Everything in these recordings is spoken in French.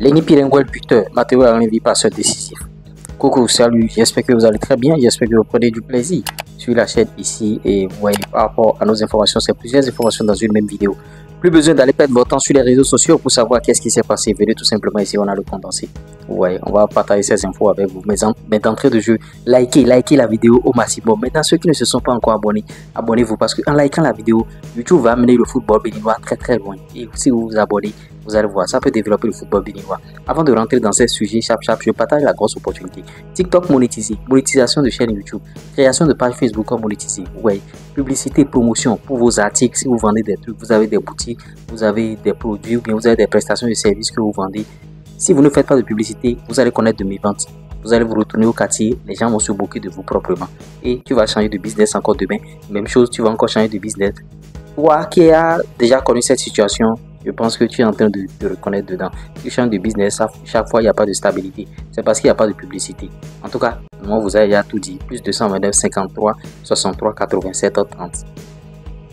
Lenny Pirenguel buteur, Matteo Arlenvi passeur décisif. Coucou, salut, j'espère que vous allez très bien, j'espère que vous prenez du plaisir sur la chaîne ici et vous voyez par rapport à nos informations, c'est plusieurs informations dans une même vidéo. Plus besoin d'aller perdre votre temps sur les réseaux sociaux pour savoir qu'est-ce qui s'est passé. Venez tout simplement ici, on a le condensé. Vous voyez, on va partager ces infos avec vous. Mais d'entrée de jeu, likez la vidéo au maximum. Maintenant, ceux qui ne se sont pas encore abonnés, abonnez-vous parce qu'en likant la vidéo, YouTube va amener le football béninois très loin. Et si vous vous abonnez, vous allez voir, ça peut développer le football béninois. Avant de rentrer dans ces sujets, je partage la grosse opportunité. TikTok monétisé, monétisation de chaîne YouTube, création de page Facebook monétisée. Ouais, publicité, promotion pour vos articles. Si vous vendez des trucs, vous avez des boutiques, vous avez des produits ou bien vous avez des prestations de services que vous vendez. Si vous ne faites pas de publicité, vous allez connaître de mes ventes. Vous allez vous retourner au quartier, les gens vont se moquer de vous proprement. Et tu vas changer de business encore demain. Même chose, tu vas encore changer de business. Toi qui as déjà connu cette situation, je pense que tu es en train de te reconnaître dedans. Tu changes de business, chaque fois il n'y a pas de stabilité. C'est parce qu'il n'y a pas de publicité. En tout cas, moi vous avez déjà tout dit. Plus 229 53 63 87 30.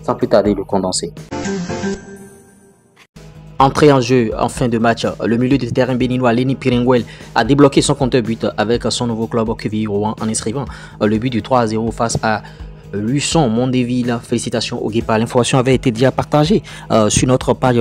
Sans plus tarder, le condensé. Entrée en jeu en fin de match, le milieu de terrain béninois Lenny Pirenguel a débloqué son compteur but avec son nouveau club QVI Rouen en inscrivant le but du 3-0 face à Luçon Mondéville. Félicitations au Guépard. L'information avait été déjà partagée sur notre page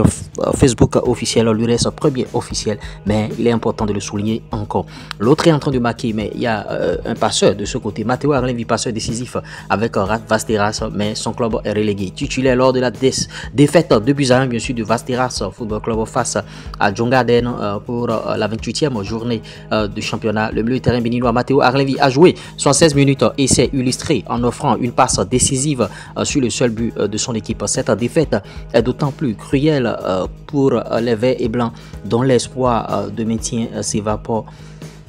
Facebook officielle, le reste premier officiel, mais il est important de le souligner encore. L'autre est en train de marquer, mais il y a un passeur de ce côté, Matteo Arlenvi, passeur décisif avec Vasteras, mais son club est relégué. Titulaire lors de la défaite 2-1 bien sûr de Vasteras Football Club face à Djongaden pour la 28e journée de championnat. Le milieu de terrain béninois Matteo Arlenvi a joué 76 minutes et s'est illustré en offrant une passe décisive sur le seul but de son équipe. Cette défaite est d'autant plus cruelle pour les Verts et Blancs dont l'espoir de maintien s'évapore.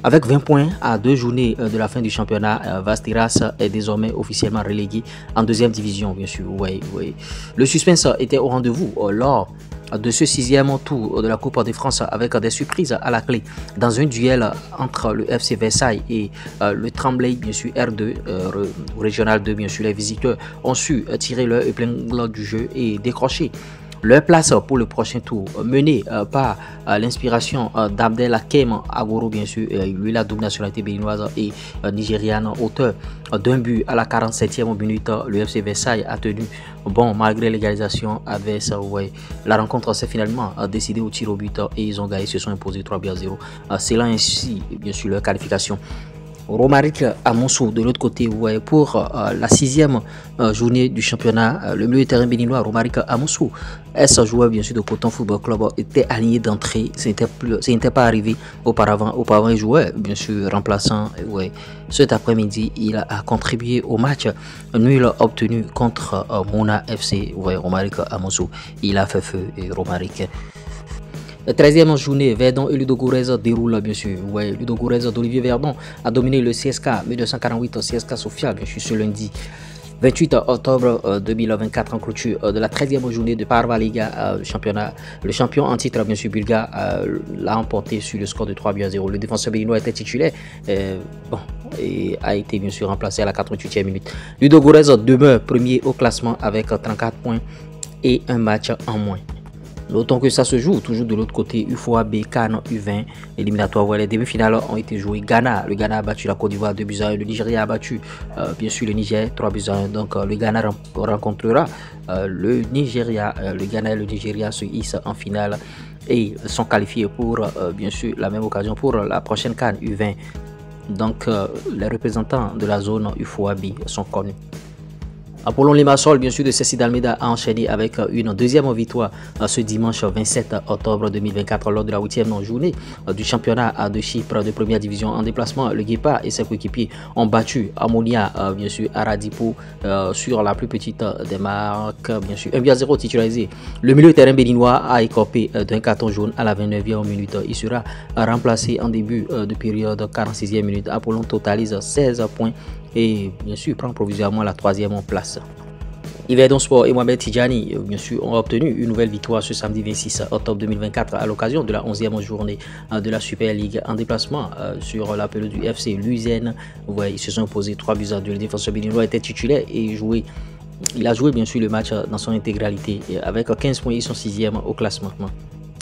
Avec 20 points à 2 journées de la fin du championnat, Vasteras est désormais officiellement relégué en deuxième division, bien sûr. Oui. Le suspense était au rendez-vous lors de ce 6e tour de la Coupe de France avec des surprises à la clé dans un duel entre le FC Versailles et le Tremblay, bien sûr R2, Régional 2, bien sûr. Les visiteurs ont su tirer leur épingle du jeu et décrocher leur place pour le prochain tour, mené par l'inspiration d'Abdel Hakem Agoro, bien sûr, lui la double nationalité béninoise et nigériane, auteur d'un but à la 47e minute. Le FC Versailles a tenu bon malgré l'égalisation avec ça. Ouais. La rencontre s'est finalement décidée au tir au but et ils ont gagné, se sont imposés 3-0. C'est là ainsi, bien sûr, leur qualification. Romaric Amonsou de l'autre côté, ouais, pour la 6e journée du championnat, le milieu de terrain béninois Romaric Amonsou, ce joueur bien sûr de Coton Football Club, était aligné d'entrée. Ce n'était pas arrivé auparavant. Auparavant, il jouait bien sûr remplaçant. Ouais. Cet après-midi, il a contribué au match nul obtenu contre Mona FC. Ouais, Romaric Amonsou, il a fait feu et Romaric. La 13e journée, Verdon et Ludogorets déroulent bien sûr. Ouais, Ludogorets d'Olivier Verdon a dominé le CSK 1948 CSK Sofia bien sûr ce lundi 28 octobre 2024 en clôture de la 13e journée de Parva Liga championnat. Le champion en titre bien sûr bulgare l'a emporté sur le score de 3-0. Le défenseur béninois était titulaire et a été bien sûr remplacé à la 88e minute. Ludogorets demeure premier au classement avec 34 points et un match en moins. Notons que ça se joue toujours de l'autre côté. UFOAB Cannes U20 éliminatoire. Les demi-finales ont été jouées. Le Ghana a battu la Côte d'Ivoire 2-1. Le Nigeria a battu bien sûr le Niger 3-1. Donc le Ghana rencontrera le Nigeria. Le Ghana et le Nigeria se hissent en finale et sont qualifiés pour bien sûr la même occasion pour la prochaine Cannes U20. Donc les représentants de la zone UFOAB sont connus. Apollon Limassol, bien sûr, de Cécile Almeida a enchaîné avec une deuxième victoire ce dimanche 27 octobre 2024 lors de la 8e journée du championnat de Chypre de première division en déplacement. Le Guépard et ses coéquipiers ont battu Ammonia, bien sûr, Aradipo sur la plus petite des marques, bien sûr, 1-0 titularisé. Le milieu de terrain béninois a écopé d'un carton jaune à la 29e minute. Il sera remplacé en début de période 46e minute. Apollon totalise 16 points et bien sûr prend provisoirement la 3e place. Yverdon Sport et Mohamed Tidjani bien sûr ont obtenu une nouvelle victoire ce samedi 26 octobre 2024 à l'occasion de la 11e journée de la Super League en déplacement sur la pelouse du FC Luzerne. Ouais, ils se sont imposés 3-2. Le défenseur béninois était titulaire et il a joué bien sûr le match dans son intégralité. Avec 15 points, ils sont 6e au classement.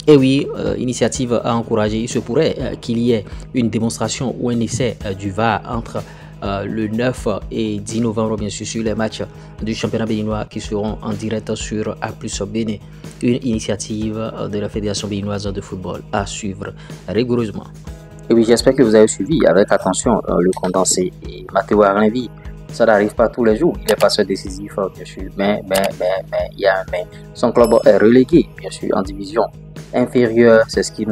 Et oui, initiative à encourager. Il se pourrait qu'il y ait une démonstration ou un essai du VAR entre le 9 et 10 novembre, bien sûr, sur les matchs du championnat béninois qui seront en direct sur A+ Bénin. Une initiative de la Fédération béninoise de football à suivre rigoureusement. Et oui, j'espère que vous avez suivi avec attention le condensé. Et Matteo Arlenvi, ça n'arrive pas tous les jours. Il est passeur décisif, bien sûr, mais il y a un mais. Son club est relégué, bien sûr, en division inférieure. C'est ce qui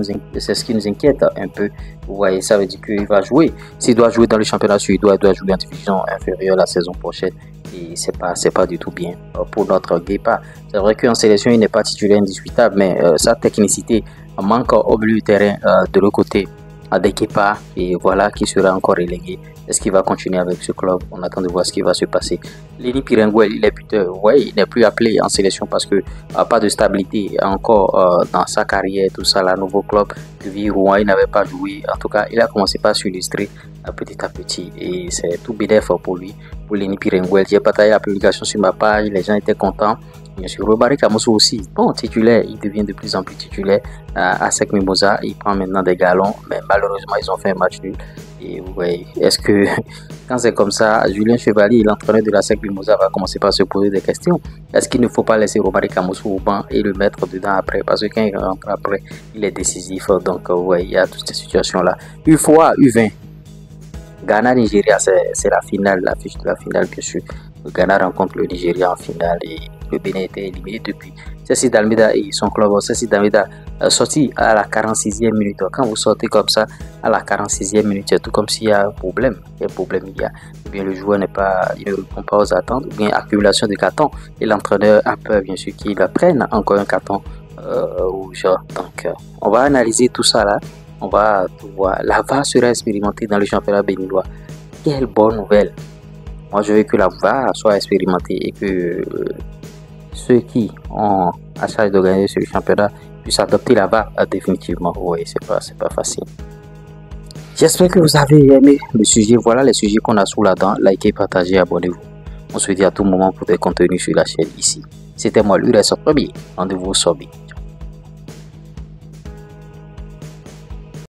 nous inquiète un peu. Vous voyez, ça veut dire qu'il va jouer. S'il doit jouer dans le championnat suédois, il doit jouer en division inférieure la saison prochaine. Et c'est pas du tout bien pour notre Guépa. C'est vrai qu'en sélection, il n'est pas titulaire indiscutable, mais sa technicité manque au milieu du terrain de l'autre côté. À Guépa, et voilà qui sera encore relégué. Est-ce qu'il va continuer avec ce club? On attend de voir ce qui va se passer. Lenny Pirenguel, il est buteur. Ouais, il n'est plus appelé en sélection parce que pas de stabilité encore dans sa carrière, tout ça. La nouveau club de Virouen, il n'avait pas joué. En tout cas, il a commencé par s'illustrer petit à petit et c'est tout bénéf pour lui, pour Lenny Pirenguel. J'ai partagé la publication sur ma page, les gens étaient contents. Bien sûr, Robari Kamoso aussi, bon, titulaire, il devient de plus en plus titulaire à Sec Mimosa. Il prend maintenant des galons, mais malheureusement, ils ont fait un match nul. Et ouais, est-ce que quand c'est comme ça, Julien Chevalier, l'entraîneur de la Sec Mimosa, va commencer par se poser des questions? Est-ce qu'il ne faut pas laisser Robari Kamoso au banc et le mettre dedans après? Parce que quand il rentre après, il est décisif. Donc, ouais, il y a toutes ces situations-là. UFOA, U20. Ghana-Nigeria, c'est la finale, l'affiche de la finale, bien sûr. Le Ghana rencontre le Nigeria en finale et le Bénin était éliminé depuis. Ceci Dalmeda et son club, Ceci Dalmeda sorti à la 46e minute. Quand vous sortez comme ça à la 46e minute, c'est tout comme s'il y a un problème. Il y a un problème, il y a. Ou bien le joueur il ne répond pas aux attentes, ou bien accumulation de cartons. Et l'entraîneur a peur, bien sûr, qu'il prenne encore un carton rouge. Donc, on va analyser tout ça là. On va tout voir. La VAR sera expérimentée dans le championnat béninois. Quelle bonne nouvelle! Moi, je veux que la VAR soit expérimentée et que ceux qui ont à charge d'organiser ce championnat puissent adopter la VAR définitivement. Oui, c'est pas facile. J'espère que vous avez aimé le sujet. Voilà les sujets qu'on a sous la dent. Likez, partagez, abonnez-vous. On se dit à tout moment pour des contenus sur la chaîne ici. C'était moi, l'URS Premier. Rendez-vous au sommet.